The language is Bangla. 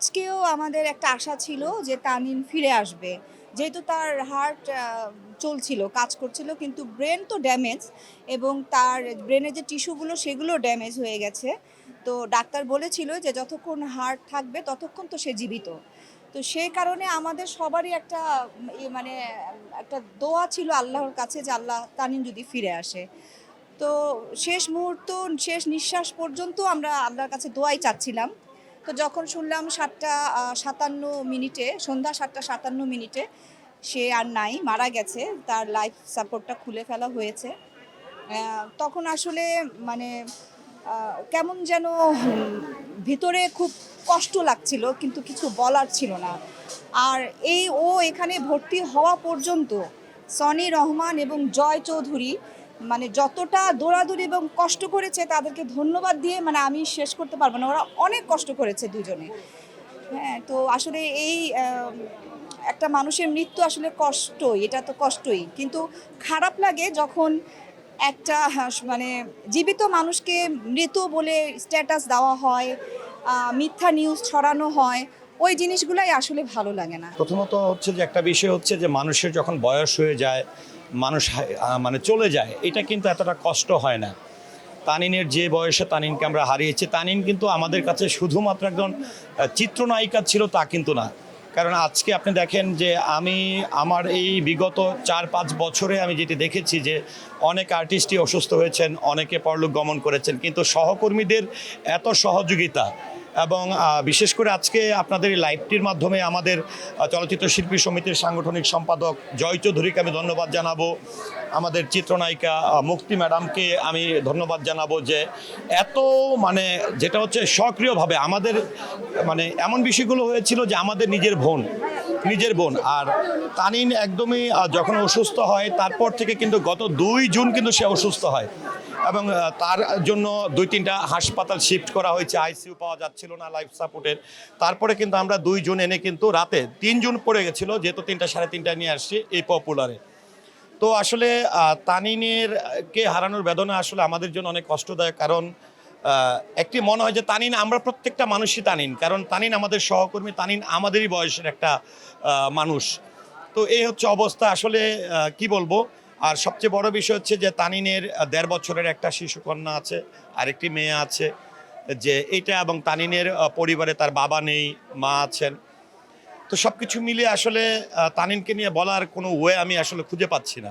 আজকেও আমাদের একটা আশা ছিল যে তানিন ফিরে আসবে। যেহেতু তার হার্ট চলছিল, কাজ করছিল, কিন্তু ব্রেন তো ড্যামেজ এবং তার ব্রেনের যে টিস্যুগুলো সেগুলো ড্যামেজ হয়ে গেছে। তো ডাক্তার বলেছিল যে যতক্ষণ হার্ট থাকবে ততক্ষণ তো সে জীবিত। তো সেই কারণে আমাদের সবারই একটা মানে একটা দোয়া ছিল আল্লাহর কাছে যে আল্লাহ তানিন যদি ফিরে আসে। তো শেষ মুহূর্ত, শেষ নিঃশ্বাস পর্যন্ত আমরা আল্লাহর কাছে দোয়াই চাচ্ছিলাম। তো যখন শুনলাম ৭টা ৫৭ মিনিটে, সন্ধ্যা ৭টা ৫৭ মিনিটে সে আর নাই, মারা গেছে, তার লাইফ সাপোর্টটা খুলে ফেলা হয়েছে। তখন আসলে মানে কেমন যেন ভিতরে খুব কষ্ট লাগছিল, কিন্তু কিছু বলার ছিল না। আর ও এখানে ভর্তি হওয়া পর্যন্ত সনি রহমান এবং জয় চৌধুরী মানে যতটা দৌড়াদৌড়ি এবং কষ্ট করেছে তাদেরকে ধন্যবাদ দিয়ে মানে আমি শেষ করতে পারবো না। ওরা অনেক কষ্ট করেছে দুজনে। হ্যাঁ, তো আসলে এই একটা মানুষের মৃত্যু আসলে কষ্টই, এটা তো কষ্টই, কিন্তু খারাপ লাগে যখন একটা মানে জীবিত মানুষকে মৃত বলে স্ট্যাটাস দেওয়া হয়, মিথ্যা নিউজ ছড়ানো হয়, ওই জিনিসগুলাই আসলে ভালো লাগে না। প্রথমত হচ্ছে যে একটা বিষয় হচ্ছে যে মানুষের যখন বয়স হয়ে যায়, মানুষ মানে চলে যায়, এটা কিন্তু এতটা কষ্ট হয় না। তানিনের যে বয়সে তানিনকে আমরা হারিয়েছি, তানিন কিন্তু আমাদের কাছে শুধুমাত্র একজন চিত্রনায়িকা ছিল তা কিন্তু না। কারণ আজকে আপনি দেখেন যে আমার এই বিগত ৪-৫ বছরে আমি যেটি দেখেছি যে অনেক আর্টিস্টই অসুস্থ হয়েছেন, অনেকে পরলোক গমন করেছেন, কিন্তু সহকর্মীদের এত সহযোগিতা এবং বিশেষ করে আজকে আপনাদের এই লাইভটির মাধ্যমে আমাদের চলচ্চিত্র শিল্পী সমিতির সাংগঠনিক সম্পাদক জয় চৌধুরীকে আমি ধন্যবাদ জানাবো, আমাদের চিত্রনায়িকা মুক্তি ম্যাডামকে আমি ধন্যবাদ জানাবো যে এত মানে যেটা হচ্ছে সক্রিয়ভাবে আমাদের মানে এমন বিষয়গুলো হয়েছিল যে আমাদের নিজের বোন আর তানিন একদমই যখন অসুস্থ হয় তারপর থেকে কিন্তু গত 2 জুন কিন্তু সে অসুস্থ হয় এবং তার জন্য 2-3টা হাসপাতাল শিফট করা হয়েছে, আইসিইউ পাওয়া যাচ্ছিল না লাইফ সাপোর্টের। তারপরে কিন্তু আমরা 2 জুন এনে কিন্তু রাতে 3 জুন পড়ে গেছিলো, যেহেতু 3টা 3:30 নিয়ে আসছি এই পপুলারে। তো আসলে তানিনের কে হারানোর বেদনা আসলে আমাদের জন্য অনেক কষ্টদায়ক, কারণ একটি মনে হয় যে তানিন আমরা প্রত্যেকটা মানুষই তানিন, কারণ তানিন আমাদের সহকর্মী, তানিন আমাদেরই বয়সের একটা মানুষ। তো এই হচ্ছে অবস্থা আসলে, কি বলবো। আর সবচেয়ে বড় বিষয় হচ্ছে যে তানিনের 1.5 বছরের একটা শিশুকন্যা আছে, আরেকটি মেয়ে আছে, যে এইটা এবং তানিনের পরিবারে তার বাবা নেই, মা আছেন। তো সবকিছু মিলিয়ে আসলে তানিনকে নিয়ে বলার কোনো ওয়ে আমি আসলে খুঁজে পাচ্ছি না।